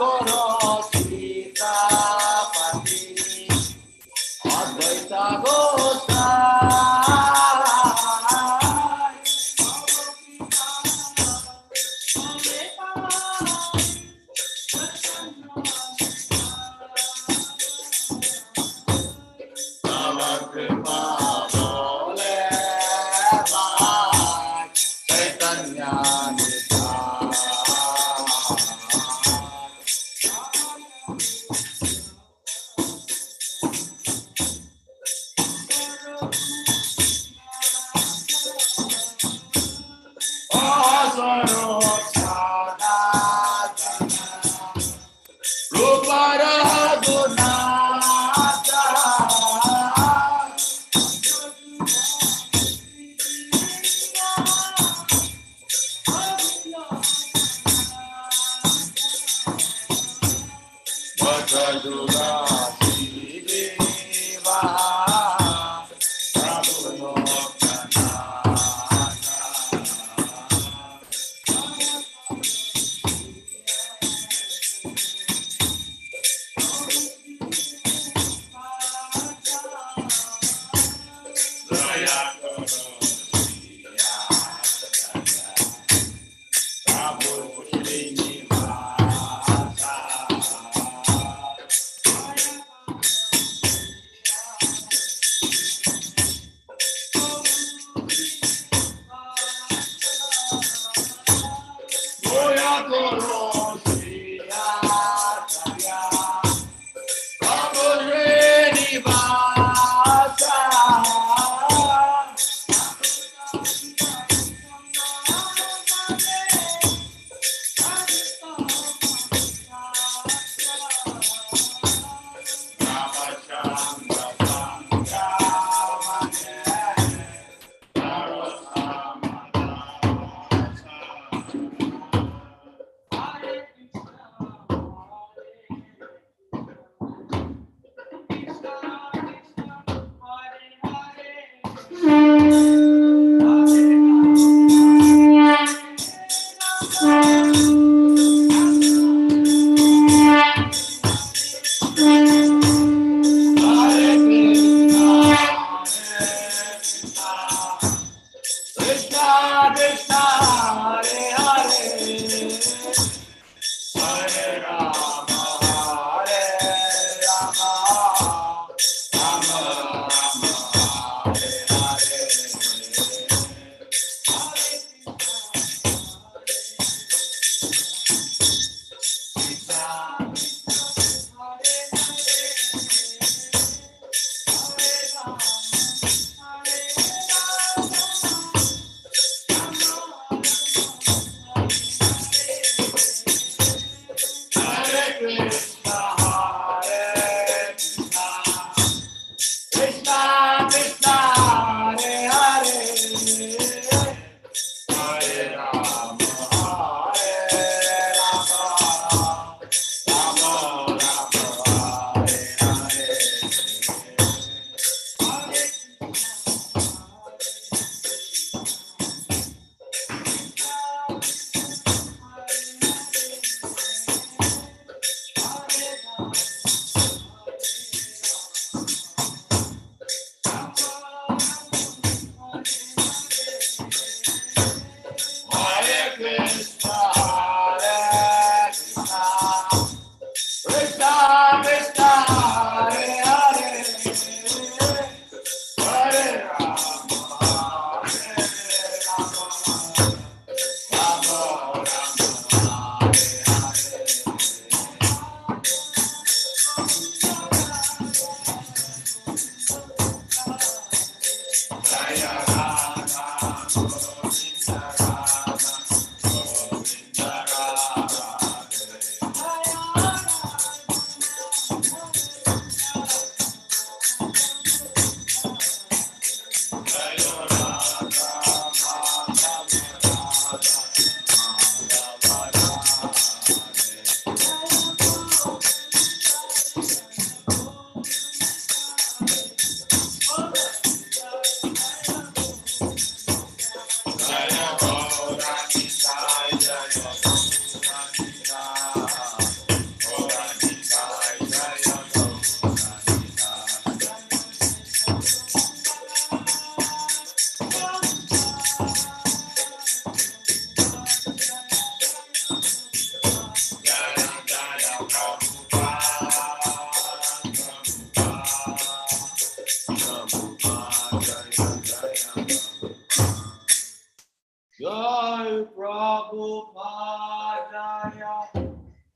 koro sita pati Advaita Gosai Navakripa Bole Bhai Chaitanya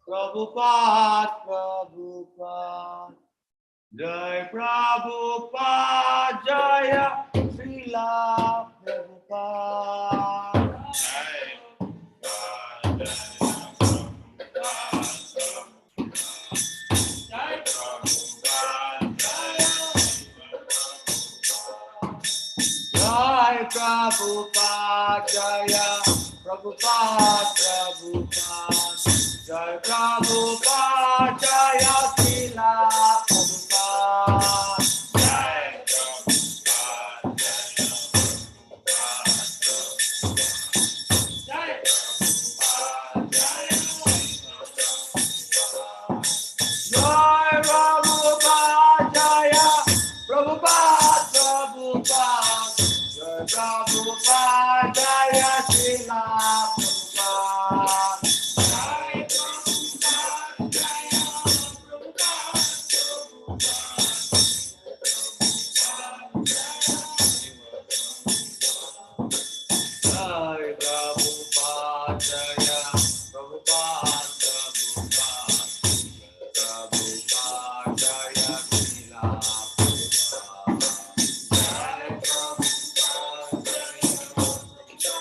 Prabhupada, Prabhupada. Jai Prabhupada, Jaya Srila Prabhupada. Jai Prabhupada, Jaya Prabhupada, Prabhupada. Jai Prabhupada, Jaya Srila Prabhupada. Jai Prabhupada, Jai Jai Prabhupada, Jaya Prabhupada, Prabhupada. Jai Prabhupada, Jaya Srila Prabhupada. Jai Prabhupada, Jaya Jai Prabhupada, Jaya Prabhupada, Prabhupada. Prabhupada, Jaya Srila Prabhupada. Jai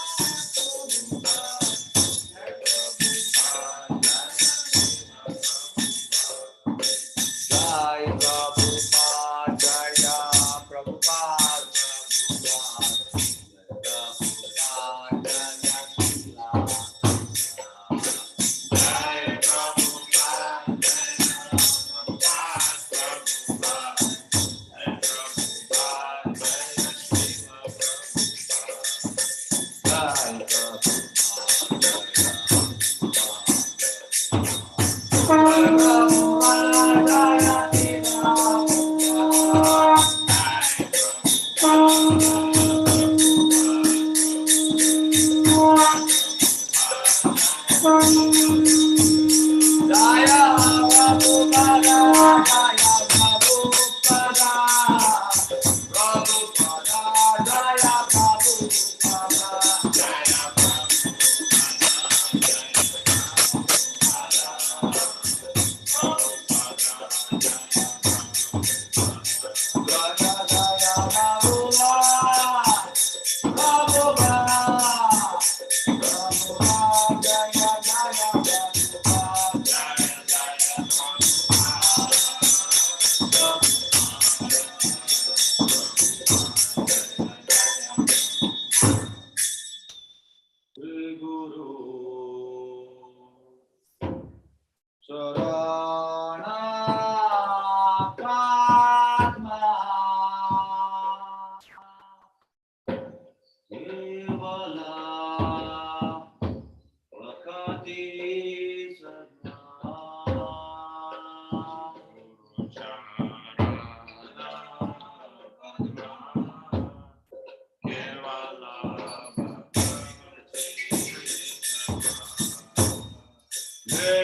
Prabhupada, Jai Prabhupada, Jaya Prabhupada, Prabhupada, Jaya Srila Jai Prabhupada,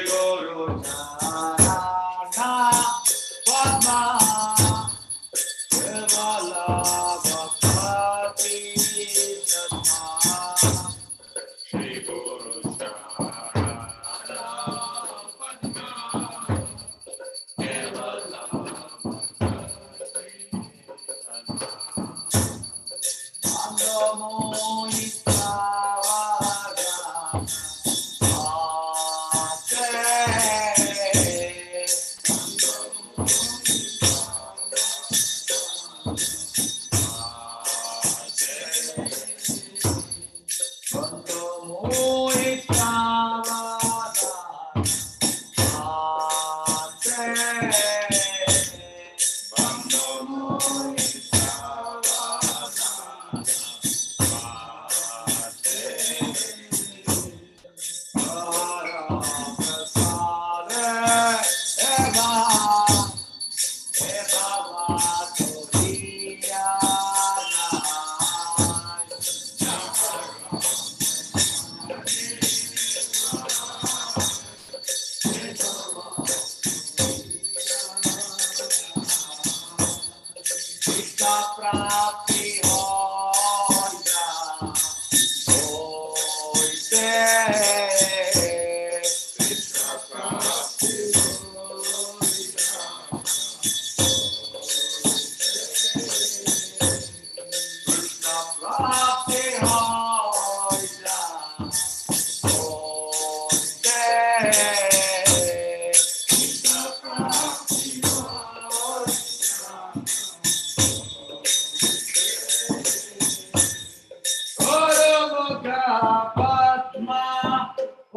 Guru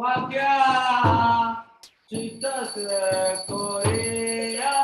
Vakya Chittase Koreya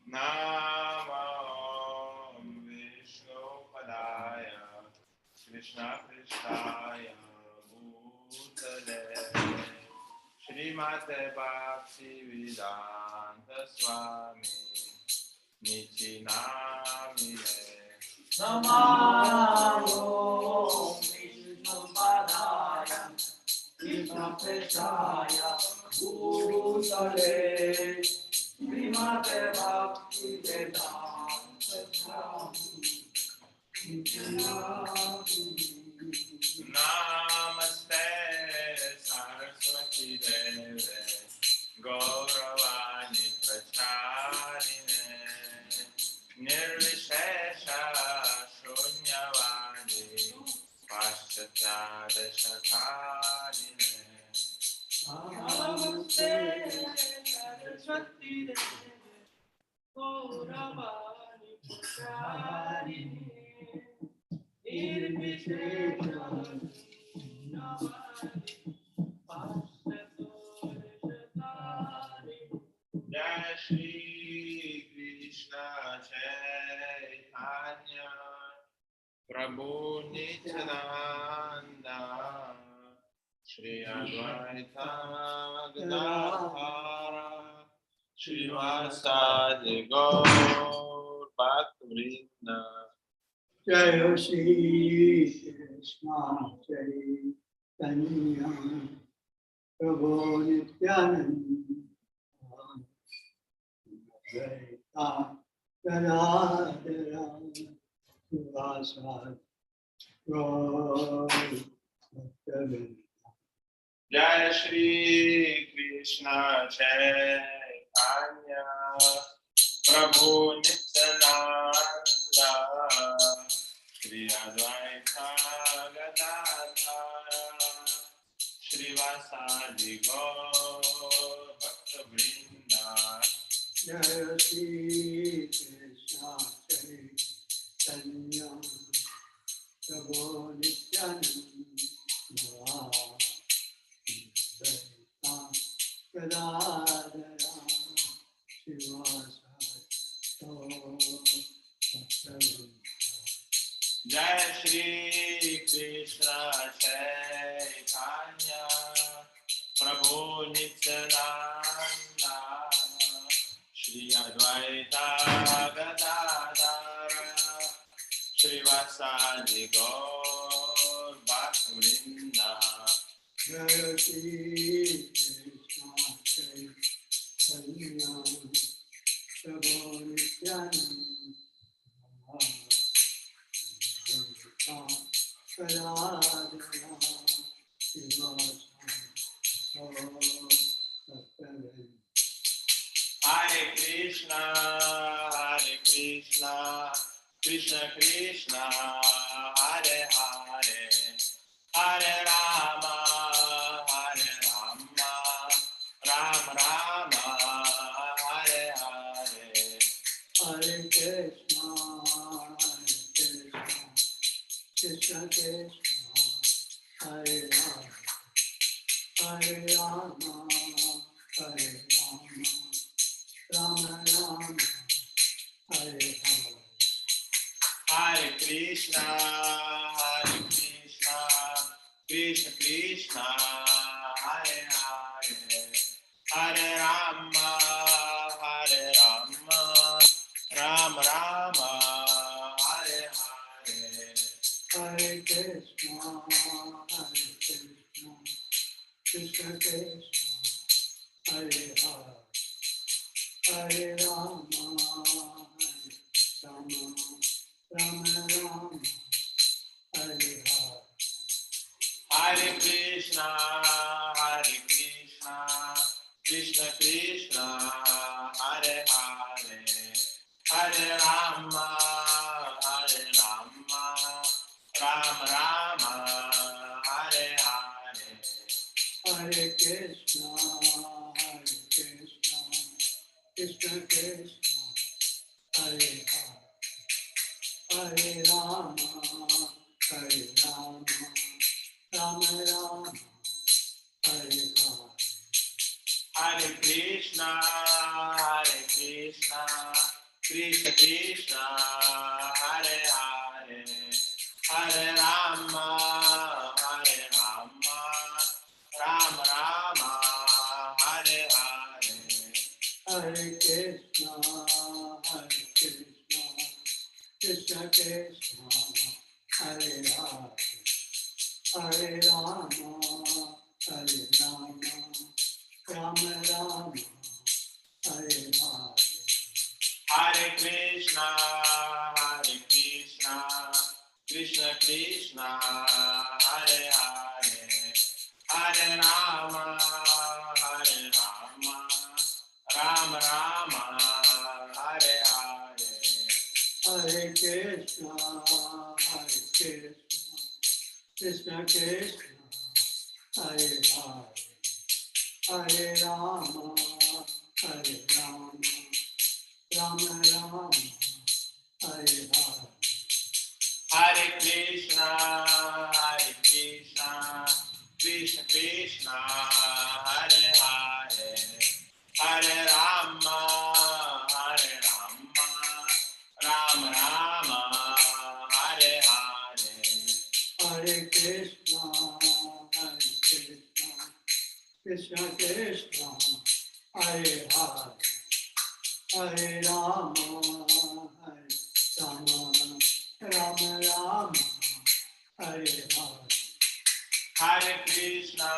Namo Vishnu Padaya Krishna Krishnaya Bhutale Srimate Bhakti Vedanta Swami Niti Namine Namayo Vishnupadaya Krishna Preshaya Bhutale Srimate Bhakti Vedanta Swami Namaste Saraswati Deve Gauravani Pracharine Nirvishesha Shunyavadi Paschatadashakarine Namaste Saraswati Deve Gauravani Pracharine Nirvishesha Shunyavadi Paschatadashakarine Jai Shri Krishna Chaitanya Prabhu Nityananda Shri Advaita Gadadhara Srivasadi Gaur Bhaktivinoda Jai Shri Krishna Chaitanya Prabhu Nityananda Advaita Gadadhara Srivasadi Gaur Bhaktivinoda Jai Shri Krishna Chaitanya Prabhu Nityananda Shri Advaita Gadadhara Srivasadi Gaur Bhaktivinoda Jai Shri Krishna Chaitanya Prabhu Nityananda Advaita Gadadhara Srivasadi Gaur Bhaktivinoda Jai Shri Krishna Chaitanya Prabhu Nityananda Shri Advaita Gadadhara Srivasadi Gaur Bhaktivinoda Jai Shri Krishna Chaitanya Prabhu Nityananda Advaita Gadadhara Srivasadi Gaur Bhaktivinoda Hare Krishna Krishna Krishna Hare Hare Hare Rama Ram Rama Hare Hare Hare Krishna Krishna Krishna Hare Rama Hare Rama Hare Rama Rama Rama Hare Hare Hare Krishna Krishna Krishna Hare Hare Hare Rama Ram Rama Hare Hare Hare Krishna Krishna Krishna Hare Hare Hare Rama Rama Rama Rama Hare Hare Hare Krishna Krishna Krishna Hare Hare Hare Rama Ram Rama Hare Hare Hare Krishna Krishna Krishna Hare Hare Hare Rama Rama Rama Hare Hare Hare Krishna Krishna Krishna Hare Hare Hare Rama Hare Rama, Hare Rama, Rama Rama, Hare Hare. Hare Krishna, Krishna Krishna, Hare Hare, Hare Rama, Rama Rama, Hare Hare. Hare Krishna, Krishna Krishna, Hare Hare, Hare Rama, Rama Rama, Hare Hare. Hare Krishna, Krishna Krishna, Hare Hare, Hare Rama, Rama Rama, Hare Hare. Hare Krishna, Krishna Krishna, Hare Hare, Hare Rama, Rama Rama, Hare Hare. Hare Krishna,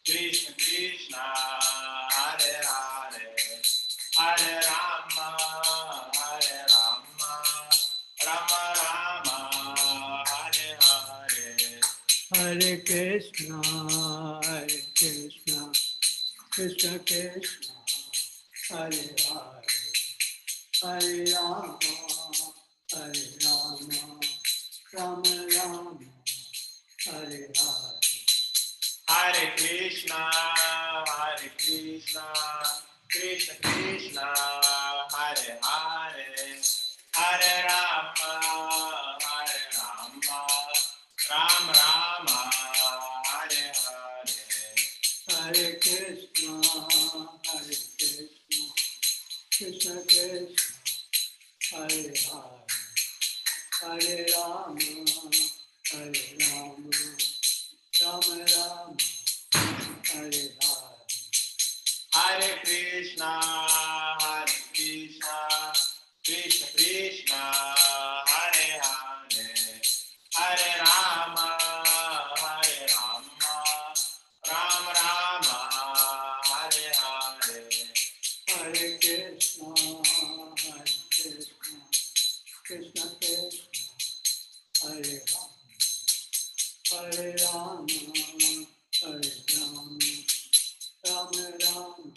Krishna Krishna, Hare Hare, Hare Rama, Rama Rama, Hare Hare. Hare Krishna, Krishna Krishna, Hare Hare, Hare Rama, Rama Rama, Hare Hare. Hare Krishna, Krishna Krishna, Hare Hare, Hare Rama, Rama Rama, Hare Hare. Hare Krishna, Krishna Krishna, Hare Hare, Hare Rama, Rama Rama, Hare Hare. Hare Krishna, Krishna Krishna, Hare Hare, Hare Rama, Rama Rama, Hare Hare. Hare Krishna, Krishna Krishna, Hare Hare, Hare Rama, Rama Rama, Hare Hare. Hare Krishna, Krishna Krishna, Hare Hare, Hare Rama, Rama Rama,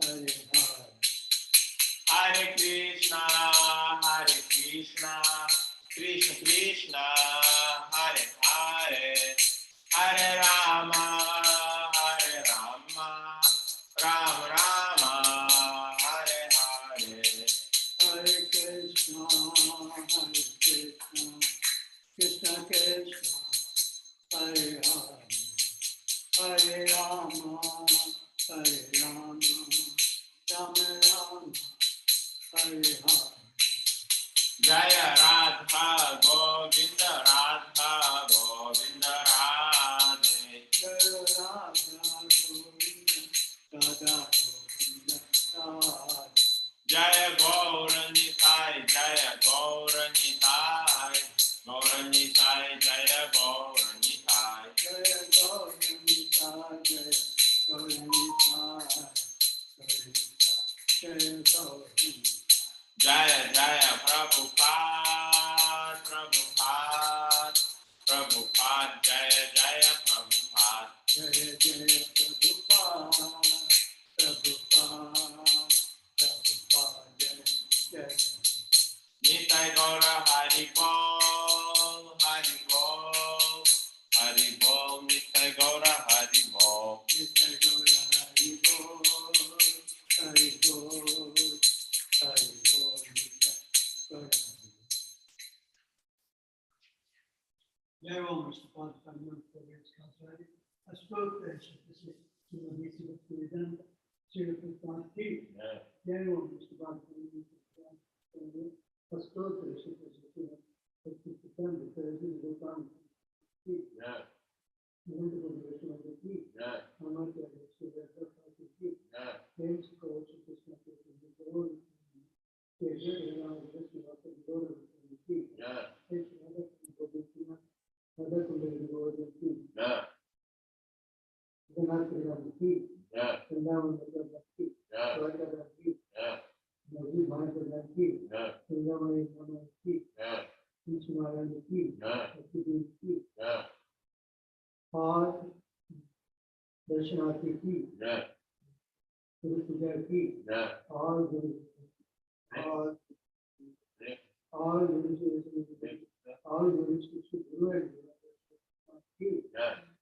Hare Hare. Hare Krishna, Krishna Krishna, Hare Hare, Hare Rama, Rama Rama, Hare Hare. Jaya Radha Govinda, Radha Govinda Radhe. Jaya Radha Govinda, Radha Govinda Radhe. Jaya Gauranitai, Jaya Gauranitai, Gauranitai, Jaya Gauranitai. Jaya Gauranitai, Jaya Gauranitai, Jaya Gauranitai. Jaya Jaya Prabhupada, Prabhupada, Jaya Jaya Prabhupada. Jaya Jaya Prabhupada, Jaya Jaya. Nitai Gaura Hari Bol, Hari Bol, Hari Bol, Nitai Gaura Hari Bol. Nitai Gaura Hari Bol, Hari Bol, Hari Bol, Nitai Gaura. Jai Ram, Mr. Padma, for its country. I spoke there, so this is to the meeting of the event, 0.5 Jai Ram, Mr. Padma, I spoke there, so this is to the September, Thursday, the time. Yeah, You want to go to the restaurant with me? yeah, I'm not there, so they're not like you. yeah. James calls it this country, the goal. They're really around the restaurant, the goal of the week. Yeah. It's another thing, but Vrindavan मतलब की Yeah. Dwarka की Yeah. मौजूद भानु की Yeah. गंगामयी नमः की Yeah. तुलसी महाराज की Yeah. Satyadev की Yeah. और दर्शनार्थी की Yeah. गुरु पूजा की Yeah. और गुरु और Yeah. और गुरु जी और गुरु जी की Yeah.